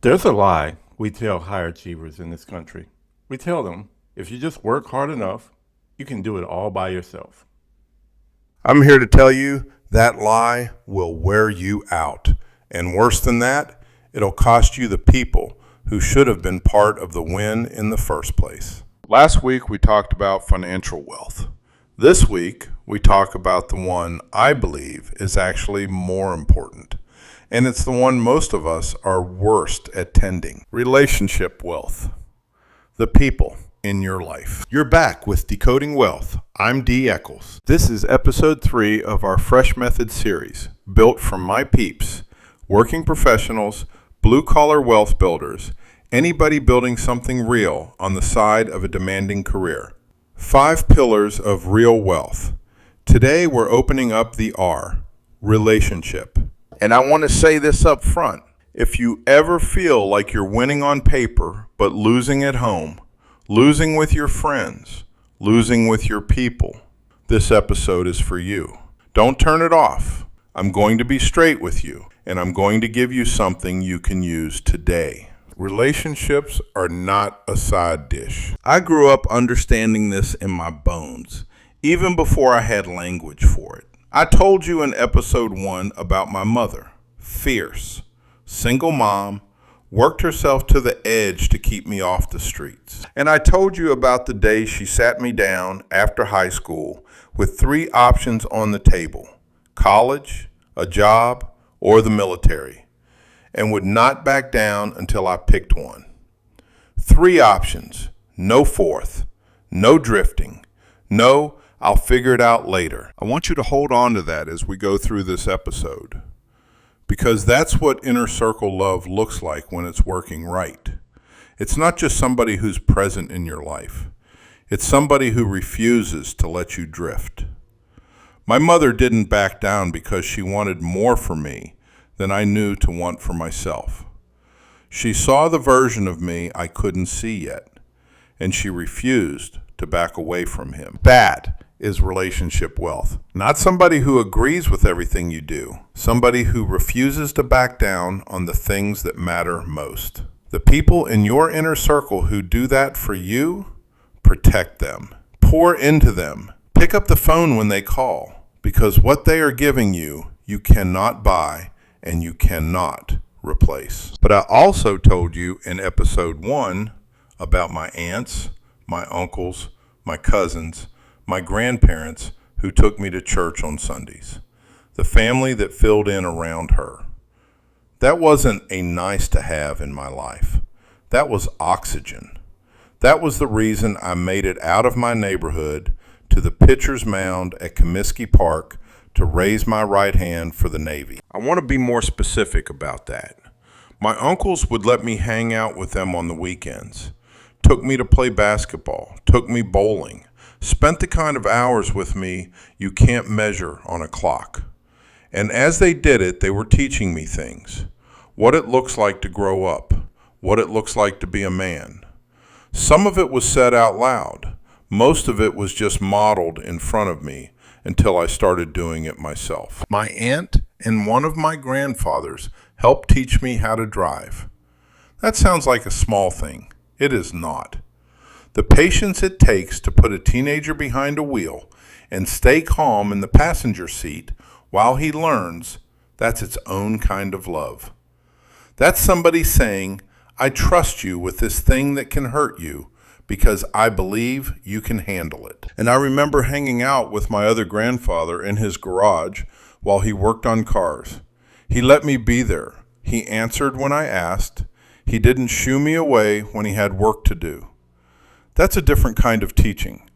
There's a lie we tell high achievers in this country. We tell them if you just work hard enough, you can do it all by yourself. I'm here to tell you that lie will wear you out. And worse than that, it'll cost you the people who should have been part of the win in the first place. Last week, we talked about financial wealth. This week, we talk about the one I believe is actually more important. And it's the one most of us are worst at tending. Relationship wealth. The people in your life. You're back with Decoding Wealth. I'm D. Echols. This is episode 3 of our Fresh Method series, built from my peeps, working professionals, blue-collar wealth builders, anybody building something real on the side of a demanding career. 5 pillars of real wealth. Today we're opening up the R, relationship. And I want to say this up front. If you ever feel like you're winning on paper, but losing at home, losing with your friends, losing with your people, this episode is for you. Don't turn it off. I'm going to be straight with you, and I'm going to give you something you can use today. Relationships are not a side dish. I grew up understanding this in my bones, even before I had language for it. I told you in episode 1 about my mother, fierce, single mom, worked herself to the edge to keep me off the streets. And I told you about the day she sat me down after high school with 3 options on the table, college, a job, or the military, and would not back down until I picked one. 3 options, no fourth, no drifting, no I'll figure it out later. I want you to hold on to that as we go through this episode, because that's what inner circle love looks like when it's working right. It's not just somebody who's present in your life. It's somebody who refuses to let you drift. My mother didn't back down because she wanted more for me than I knew to want for myself. She saw the version of me I couldn't see yet, and she refused to back away from him. That is relationship wealth. Not somebody who agrees with everything you do, somebody who refuses to back down on the things that matter most. The people in your inner circle who do that for you, protect them. Pour into them. Pick up the phone when they call, because what they are giving you, you cannot buy and you cannot replace. But I also told you in episode 1 about my aunts, my uncles, my cousins, my grandparents who took me to church on Sundays, the family that filled in around her. That wasn't a nice to have in my life. That was oxygen. That was the reason I made it out of my neighborhood to the pitcher's mound at Comiskey Park to raise my right hand for the Navy. I want to be more specific about that. My uncles would let me hang out with them on the weekends, took me to play basketball, took me bowling, spent the kind of hours with me you can't measure on a clock. And as they did it, they were teaching me things. What it looks like to grow up. What it looks like to be a man. Some of it was said out loud. Most of it was just modeled in front of me until I started doing it myself. My aunt and one of my grandfathers helped teach me how to drive. That sounds like a small thing. It is not. The patience it takes to put a teenager behind a wheel and stay calm in the passenger seat while he learns, that's its own kind of love. That's somebody saying, I trust you with this thing that can hurt you because I believe you can handle it. And I remember hanging out with my other grandfather in his garage while he worked on cars. He let me be there. He answered when I asked. He didn't shoo me away when he had work to do. That's a different kind of teaching,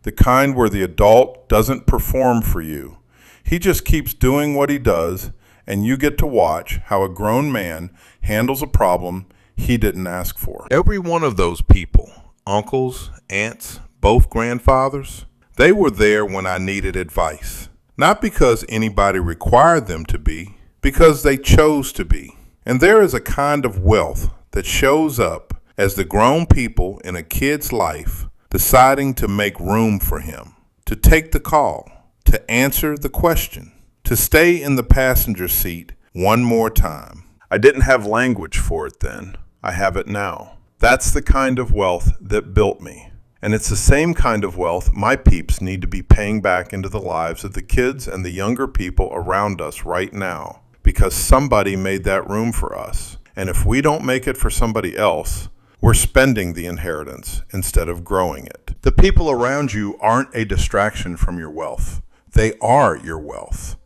the kind where the adult doesn't perform for you. He just keeps doing what he does, and you get to watch how a grown man handles a problem he didn't ask for. Every one of those people, uncles, aunts, both grandfathers, they were there when I needed advice. Not because anybody required them to be, because they chose to be. And there is a kind of wealth that shows up as the grown people in a kid's life deciding to make room for him, to take the call, to answer the question, to stay in the passenger seat one more time. I didn't have language for it then. I have it now. That's the kind of wealth that built me. And it's the same kind of wealth my peeps need to be paying back into the lives of the kids and the younger people around us right now, because somebody made that room for us. And if we don't make it for somebody else, we're spending the inheritance instead of growing it. The people around you aren't a distraction from your wealth. They are your wealth.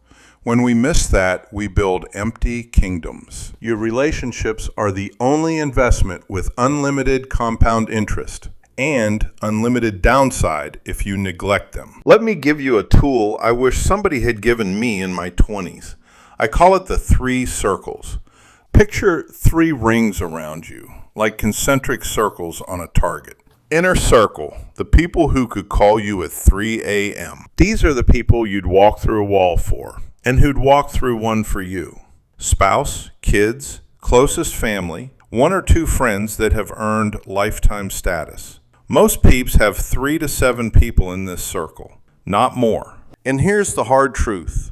When we miss that, we build empty kingdoms. Your relationships are the only investment with unlimited compound interest and unlimited downside if you neglect them. Let me give you a tool I wish somebody had given me in my 20s. I call it the 3 circles. Picture 3 rings around you, like concentric circles on a target. Inner circle, the people who could call you at 3 a.m. These are the people you'd walk through a wall for, and who'd walk through one for you. Spouse, kids, closest family, 1 or 2 friends that have earned lifetime status. Most peeps have 3 to 7 people in this circle, not more. And here's the hard truth.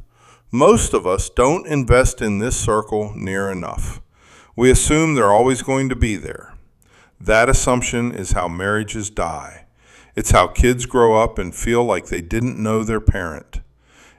Most of us don't invest in this circle near enough. We assume they're always going to be there. That assumption is how marriages die. It's how kids grow up and feel like they didn't know their parent.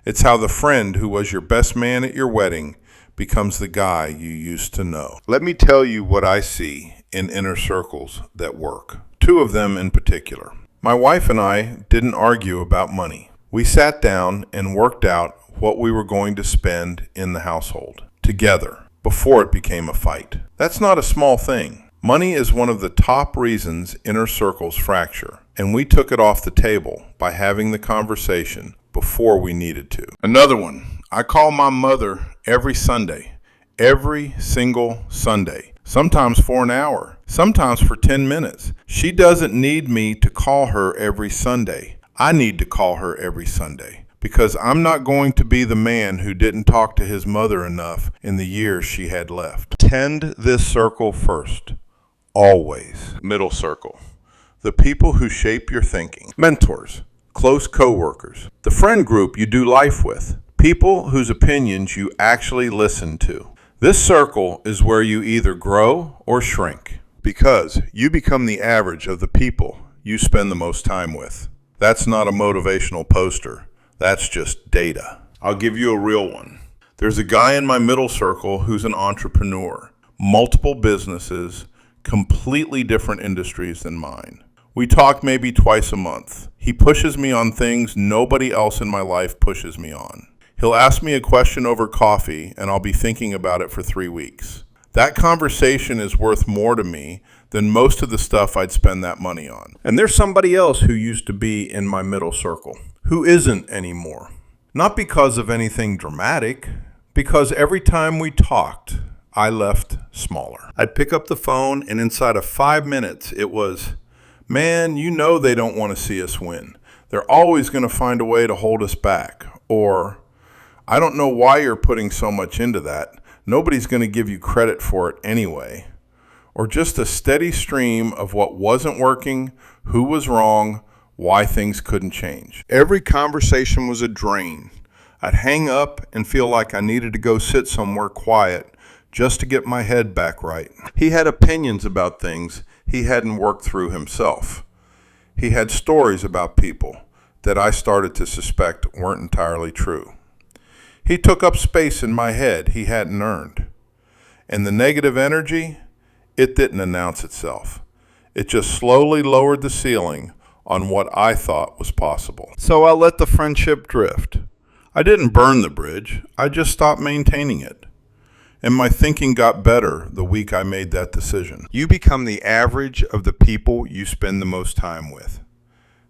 It's how the friend who was your best man at your wedding becomes the guy you used to know. Let me tell you what I see in inner circles that work. 2 of them in particular. My wife and I didn't argue about money. We sat down and worked out what we were going to spend in the household together before it became a fight. That's not a small thing. Money is one of the top reasons inner circles fracture, and we took it off the table by having the conversation before we needed to. Another one, I call my mother every Sunday, every single Sunday. Sometimes for an hour, sometimes for 10 minutes. She doesn't need me to call her every Sunday. I need to call her every Sunday because I'm not going to be the man who didn't talk to his mother enough in the years she had left. Tend this circle first, always. Middle circle, the people who shape your thinking. Mentors, close coworkers, the friend group you do life with, people whose opinions you actually listen to. This circle is where you either grow or shrink because you become the average of the people you spend the most time with. That's not a motivational poster. That's just data. I'll give you a real one. There's a guy in my middle circle who's an entrepreneur, multiple businesses, completely different industries than mine. We talk maybe twice a month. He pushes me on things nobody else in my life pushes me on. He'll ask me a question over coffee, and I'll be thinking about it for 3 weeks. That conversation is worth more to me than most of the stuff I'd spend that money on. And there's somebody else who used to be in my middle circle, who isn't anymore. Not because of anything dramatic, because every time we talked, I left smaller. I'd pick up the phone, and inside of 5 minutes, it was, man, you know they don't want to see us win. They're always going to find a way to hold us back. Or, I don't know why you're putting so much into that. Nobody's going to give you credit for it anyway. Or just a steady stream of what wasn't working, who was wrong, why things couldn't change. Every conversation was a drain. I'd hang up and feel like I needed to go sit somewhere quiet just to get my head back right. He had opinions about things he hadn't worked through himself. He had stories about people that I started to suspect weren't entirely true. He took up space in my head he hadn't earned. And the negative energy, it didn't announce itself. It just slowly lowered the ceiling on what I thought was possible. So I let the friendship drift. I didn't burn the bridge. I just stopped maintaining it. And my thinking got better the week I made that decision. You become the average of the people you spend the most time with.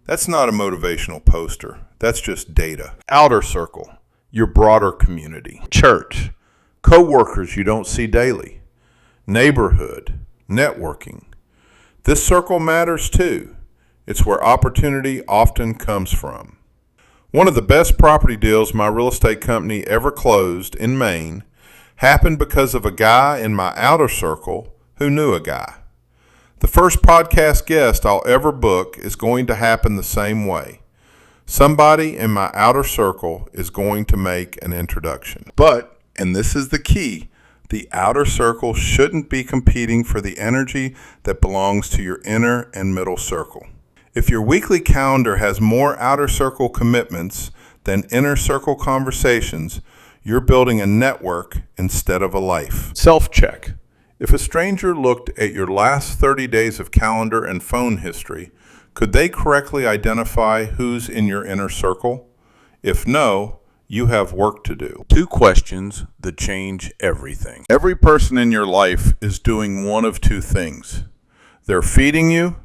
That's not a motivational poster. That's just data. Outer circle. Your broader community, church, co-workers you don't see daily, neighborhood, networking. This circle matters too. It's where opportunity often comes from. One of the best property deals my real estate company ever closed in Maine happened because of a guy in my outer circle who knew a guy. The first podcast guest I'll ever book is going to happen the same way. Somebody in my outer circle is going to make an introduction. But, and this is the key, The outer circle shouldn't be competing for the energy that belongs to your inner and middle circle. If your weekly calendar has more outer circle commitments than inner circle conversations, you're building a network instead of a life. Self-check. If a stranger looked at your last 30 days of calendar and phone history, could they correctly identify who's in your inner circle? If no, you have work to do. 2 questions that change everything. Every person in your life is doing one of 2 things. They're feeding you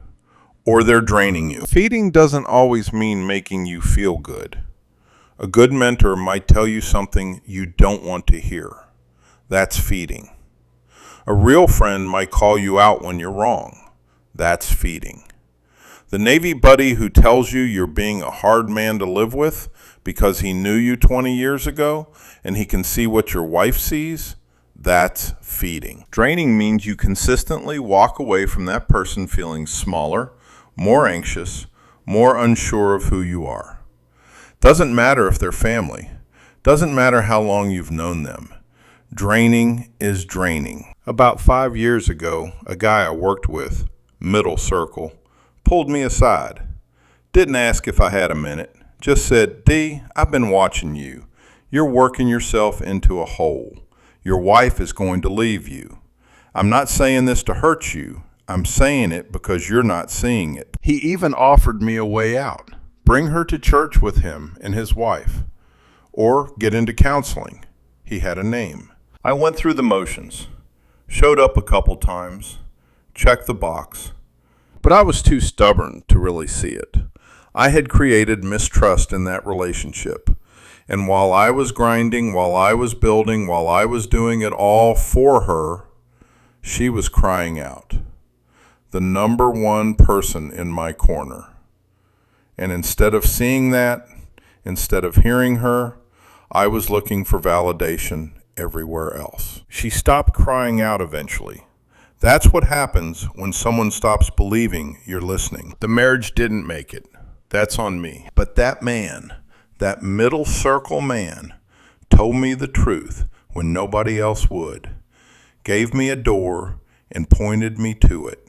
or they're draining you. Feeding doesn't always mean making you feel good. A good mentor might tell you something you don't want to hear. That's feeding. A real friend might call you out when you're wrong. That's feeding. The Navy buddy who tells you you're being a hard man to live with because he knew you 20 years ago and he can see what your wife sees, that's feeding. Draining means you consistently walk away from that person feeling smaller, more anxious, more unsure of who you are. Doesn't matter if they're family. Doesn't matter how long you've known them. Draining is draining. About 5 years ago, a guy I worked with, middle circle, pulled me aside. Didn't ask if I had a minute. Just said, D, I've been watching you. You're working yourself into a hole. Your wife is going to leave you. I'm not saying this to hurt you. I'm saying it because you're not seeing it. He even offered me a way out. Bring her to church with him and his wife. Or get into counseling. He had a name. I went through the motions. Showed up a couple times. Checked the box. But I was too stubborn to really see it. I had created mistrust in that relationship. And while I was grinding, while I was building, while I was doing it all for her, she was crying out. The number one person in my corner. And instead of seeing that, instead of hearing her, I was looking for validation everywhere else. She stopped crying out eventually. That's what happens when someone stops believing you're listening. The marriage didn't make it. That's on me. But that man, that middle circle man, told me the truth when nobody else would. Gave me a door and pointed me to it.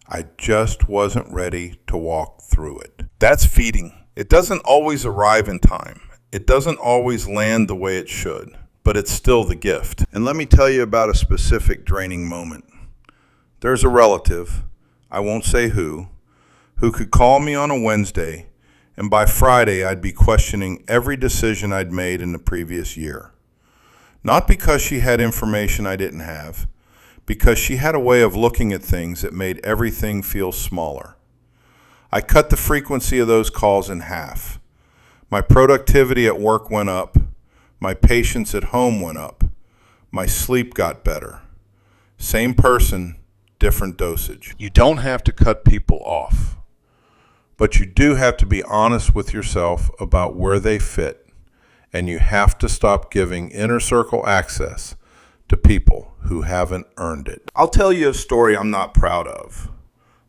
I just wasn't ready to walk through it. That's feeding. It doesn't always arrive in time. It doesn't always land the way it should, but it's still the gift. And let me tell you about a specific draining moment. There's a relative, I won't say who could call me on a Wednesday, and by Friday I'd be questioning every decision I'd made in the previous year. Not because she had information I didn't have, because she had a way of looking at things that made everything feel smaller. I cut the frequency of those calls in half. My productivity at work went up. My patience at home went up. My sleep got better. Same person, different dosage. You don't have to cut people off, but you do have to be honest with yourself about where they fit, and you have to stop giving inner circle access to people who haven't earned it. I'll tell you a story I'm not proud of,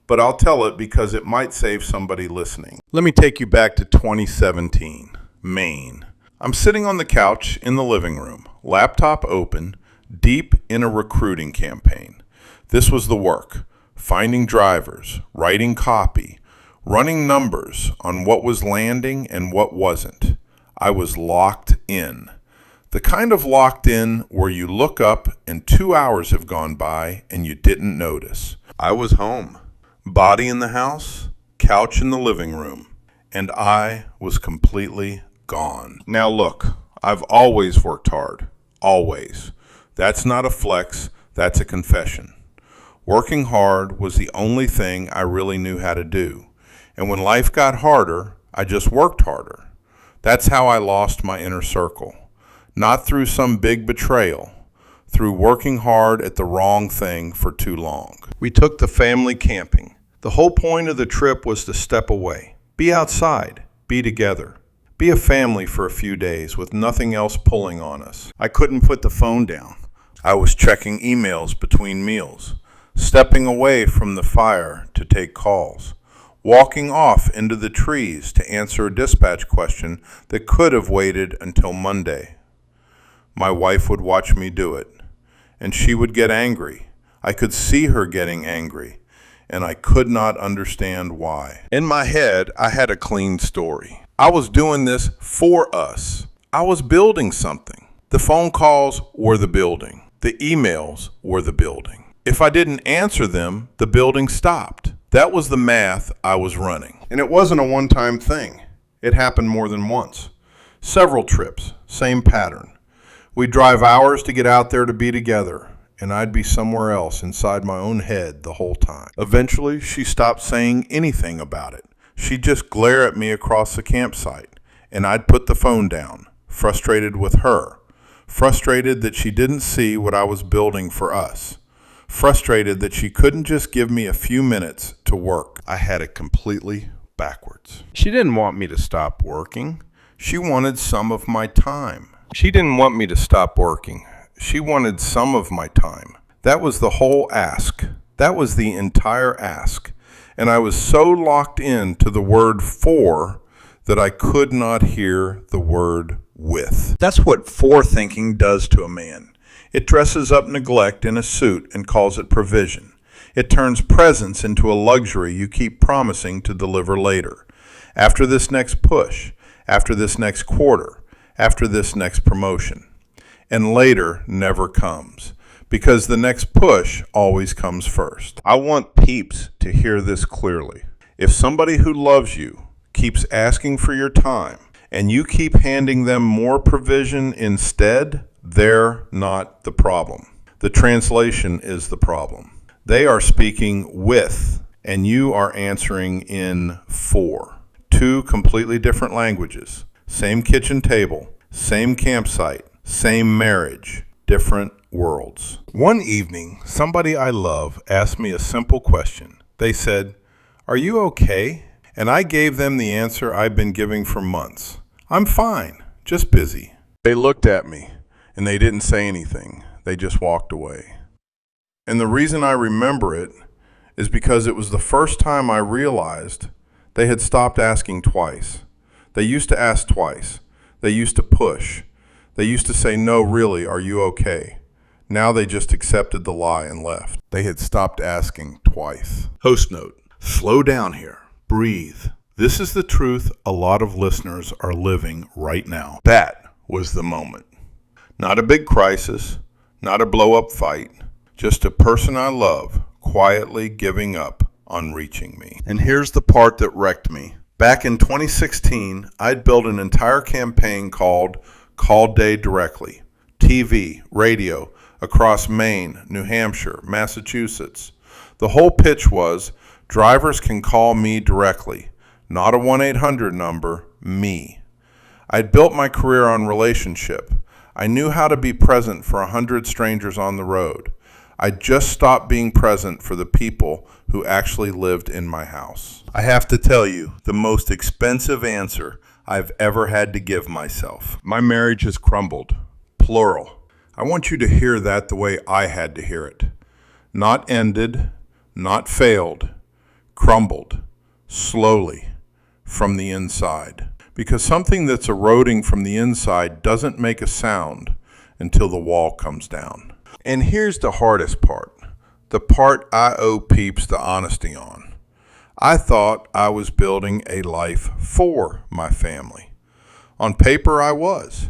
but I'll tell it because it might save somebody listening. Let me take you back to 2017, Maine. I'm sitting on the couch in the living room, laptop open, deep in a recruiting campaign. This was the work, finding drivers, writing copy, running numbers on what was landing and what wasn't. I was locked in. The kind of locked in where you look up and 2 hours have gone by and you didn't notice. I was home, body in the house, couch in the living room, and I was completely gone. Now look, I've always worked hard, always. That's not a flex, that's a confession. Working hard was the only thing I really knew how to do. And when life got harder, I just worked harder. That's how I lost my inner circle. Not through some big betrayal, through working hard at the wrong thing for too long. We took the family camping. The whole point of the trip was to step away, be outside, be together, be a family for a few days with nothing else pulling on us. I couldn't put the phone down. I was checking emails between meals, stepping away from the fire to take calls, walking off into the trees to answer a dispatch question that could have waited until Monday. My wife would watch me do it, and she would get angry. I could see her getting angry, and I could not understand why. In my head, I had a clean story. I was doing this for us. I was building something. The phone calls were the building. The emails were the building. If I didn't answer them, the building stopped. That was the math I was running. And it wasn't a one-time thing. It happened more than once. Several trips, same pattern. We'd drive hours to get out there to be together, and I'd be somewhere else inside my own head the whole time. Eventually, she stopped saying anything about it. She'd just glare at me across the campsite, and I'd put the phone down, frustrated with her, frustrated that she didn't see what I was building for us, frustrated that she couldn't just give me a few minutes to work. I had it completely backwards. She didn't want me to stop working. She wanted some of my time. She didn't want me to stop working. She wanted some of my time. That was the whole ask. That was the entire ask. And I was so locked into the word for that I could not hear the word with. That's what forethinking does to a man. It dresses up neglect in a suit and calls it provision. It turns presence into a luxury you keep promising to deliver later. After this next push, after this next quarter, after this next promotion. And later never comes, because the next push always comes first. I want peeps to hear this clearly. If somebody who loves you keeps asking for your time, and you keep handing them more provision instead, they're not the problem. The translation is the problem. They are speaking with, and you are answering in for. Two completely different languages. Same kitchen table, same campsite, same marriage, different worlds. One evening, somebody I love asked me a simple question. They said, "Are you okay?" And I gave them the answer I've been giving for months. I'm fine, just busy. They looked at me, and they didn't say anything. They just walked away. And the reason I remember it is because it was the first time I realized they had stopped asking twice. They used to ask twice. They used to push. They used to say, "No, really, are you okay?" Now they just accepted the lie and left. They had stopped asking twice. Host note, slow down here. Breathe. This is the truth a lot of listeners are living right now. That was the moment. Not a big crisis, not a blow-up fight, just a person I love quietly giving up on reaching me. And here's the part that wrecked me. Back in 2016, I'd built an entire campaign called Call Day Directly, TV, radio, across Maine, New Hampshire, Massachusetts. The whole pitch was, drivers can call me directly, not a 1-800 number, me. I'd built my career on relationship. I knew how to be present for 100 strangers on the road. I just stopped being present for the people who actually lived in my house. I have to tell you, the most expensive answer I've ever had to give myself. My marriage has crumbled, plural. I want you to hear that the way I had to hear it. Not ended, not failed, crumbled, slowly, from the inside. Because something that's eroding from the inside doesn't make a sound until the wall comes down. And here's the hardest part, the part I owe peeps the honesty on. I thought I was building a life for my family. On paper, I was.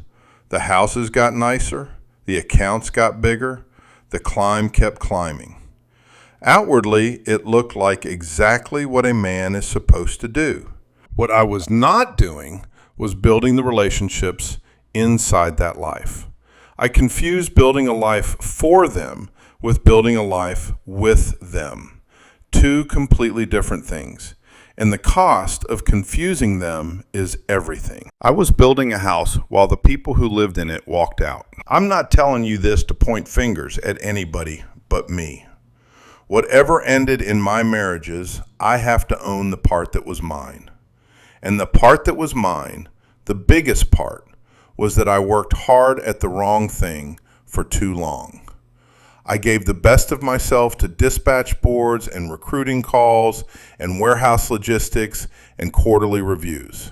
The houses got nicer, the accounts got bigger, the climb kept climbing. Outwardly, it looked like exactly what a man is supposed to do. What I was not doing was building the relationships inside that life. I confused building a life for them with building a life with them. Two completely different things. And the cost of confusing them is everything. I was building a house while the people who lived in it walked out. I'm not telling you this to point fingers at anybody but me. Whatever ended in my marriages, I have to own the part that was mine. And the part that was mine, the biggest part, was that I worked hard at the wrong thing for too long. I gave the best of myself to dispatch boards and recruiting calls and warehouse logistics and quarterly reviews.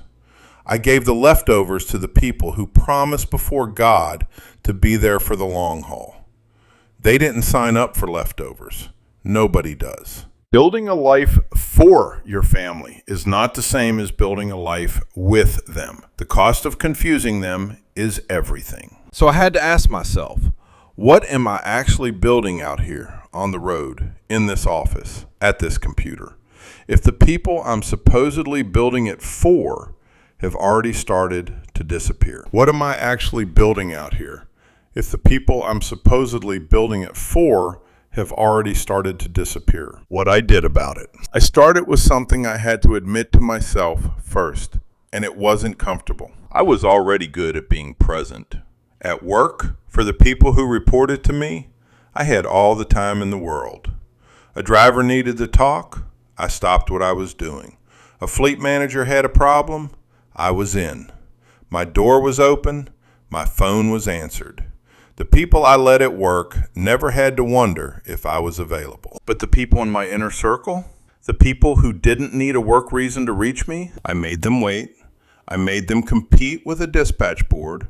I gave the leftovers to the people who promised before God to be there for the long haul. They didn't sign up for leftovers. Nobody does. Building a life for your family is not the same as building a life with them. The cost of confusing them is everything. So I had to ask myself, what am I actually building out here on the road, in this office, at this computer, if the people I'm supposedly building it for have already started to disappear? What am I actually building out here if the people I'm supposedly building it for have already started to disappear? What I did about it. I started with something I had to admit to myself first, and it wasn't comfortable. I was already good at being present. At work, for the people who reported to me, I had all the time in the world. A driver needed to talk, I stopped what I was doing. A fleet manager had a problem, I was in. My door was open, my phone was answered. The people I let at work never had to wonder if I was available. But the people in my inner circle, the people who didn't need a work reason to reach me, I made them wait. I made them compete with a dispatch board.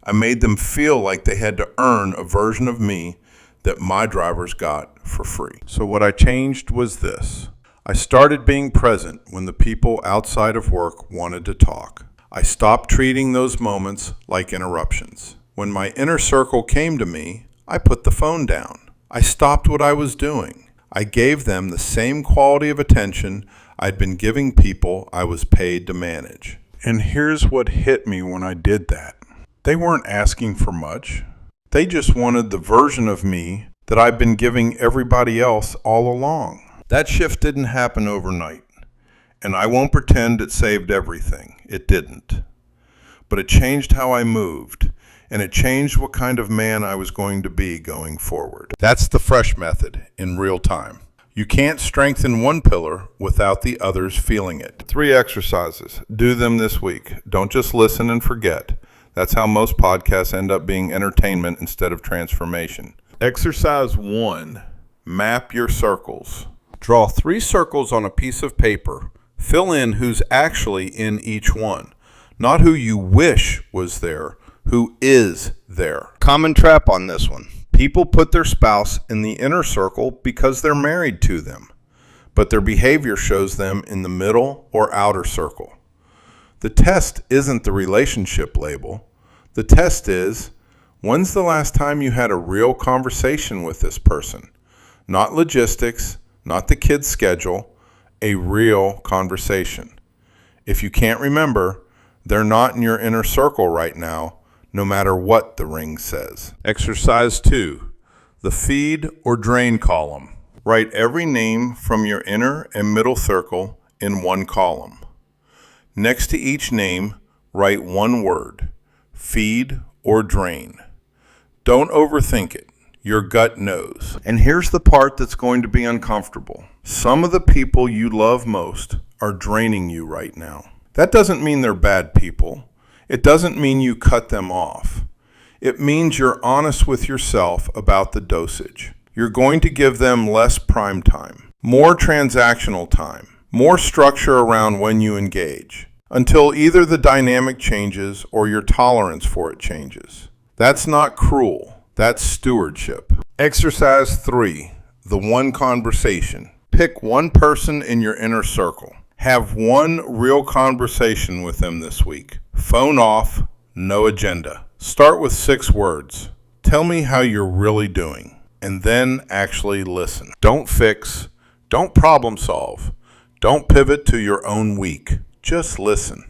I made them feel like they had to earn a version of me that my drivers got for free. So what I changed was this. I started being present when the people outside of work wanted to talk. I stopped treating those moments like interruptions. When my inner circle came to me, I put the phone down. I stopped what I was doing. I gave them the same quality of attention I'd been giving people I was paid to manage. And here's what hit me when I did that. They weren't asking for much. They just wanted the version of me that I've been giving everybody else all along. That shift didn't happen overnight, and I won't pretend it saved everything. It didn't. But it changed how I moved, and it changed what kind of man I was going to be going forward. That's the fresh method in real time. You can't strengthen one pillar without the others feeling it. 3 exercises. Do them this week. Don't just listen and forget. That's how most podcasts end up being entertainment instead of transformation. Exercise 1, map your circles. Draw 3 circles on a piece of paper. Fill in who's actually in each one. Not who you wish was there, who is there. Common trap on this one. People put their spouse in the inner circle because they're married to them, but their behavior shows them in the middle or outer circle. The test isn't the relationship label. The test is, when's the last time you had a real conversation with this person? Not logistics, not the kid's schedule, a real conversation. If you can't remember, they're not in your inner circle right now, no matter what the ring says. Exercise 2, the feed or drain column. Write every name from your inner and middle circle in one column. Next to each name, write one word, feed or drain. Don't overthink it. Your gut knows. And here's the part that's going to be uncomfortable. Some of the people you love most are draining you right now. That doesn't mean they're bad people. It doesn't mean you cut them off. It means you're honest with yourself about the dosage. You're going to give them less prime time, more transactional time, more structure around when you engage, until either the dynamic changes or your tolerance for it changes. That's not cruel. That's stewardship. Exercise 3, the one conversation. Pick one person in your inner circle. Have one real conversation with them this week. Phone off, no agenda. Start with 6 words. Tell me how you're really doing, and then actually listen. Don't fix, don't problem solve, don't pivot to your own week. Just listen.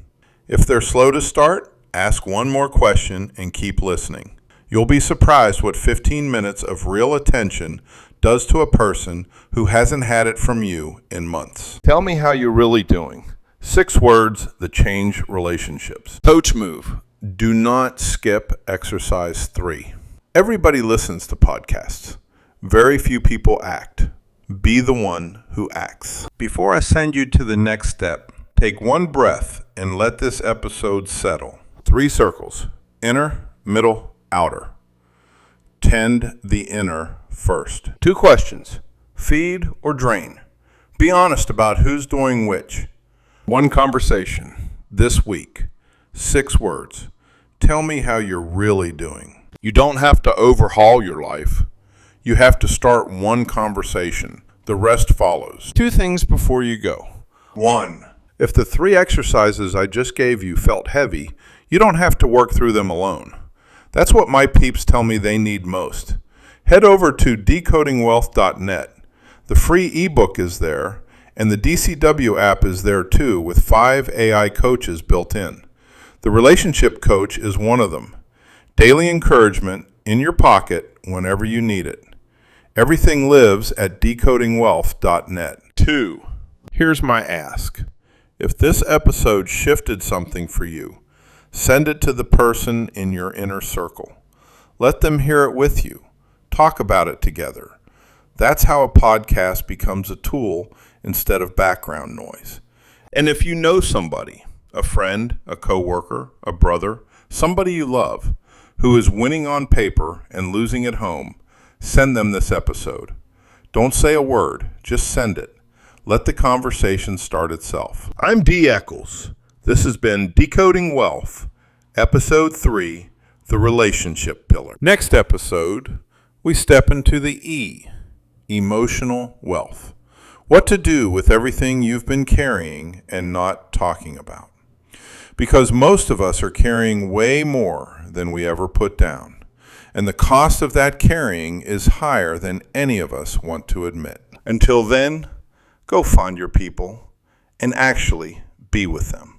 If they're slow to start, ask one more question and keep listening. You'll be surprised what 15 minutes of real attention does to a person who hasn't had it from you in months. Tell me how you're really doing. 6 words that change relationships. Coach move. Do not skip exercise 3. Everybody listens to podcasts. Very few people act. Be the one who acts. Before I send you to the next step, take one breath and let this episode settle. 3 circles. Inner, middle, outer. Tend the inner first. 2 questions. Feed or drain? Be honest about who's doing which. 1 conversation. This week. 6 words. Tell me how you're really doing. You don't have to overhaul your life. You have to start one conversation. The rest follows. 2 things before you go. 1. If the 3 exercises I just gave you felt heavy, you don't have to work through them alone. That's what my peeps tell me they need most. Head over to decodingwealth.net. The free ebook is there, and the DCW app is there too, with 5 AI coaches built in. The relationship coach is one of them. Daily encouragement in your pocket whenever you need it. Everything lives at decodingwealth.net. 2. Here's my ask. If this episode shifted something for you, send it to the person in your inner circle. Let them hear it with you. Talk about it together. That's how a podcast becomes a tool instead of background noise. And if you know somebody, a friend, a coworker, a brother, somebody you love, who is winning on paper and losing at home, send them this episode. Don't say a word, just send it. Let the conversation start itself. I'm D. Echols. This has been Decoding Wealth, Episode 3, The Relationship Pillar. Next episode, we step into the E, Emotional Wealth. What to do with everything you've been carrying and not talking about. Because most of us are carrying way more than we ever put down. And the cost of that carrying is higher than any of us want to admit. Until then, go find your people and actually be with them.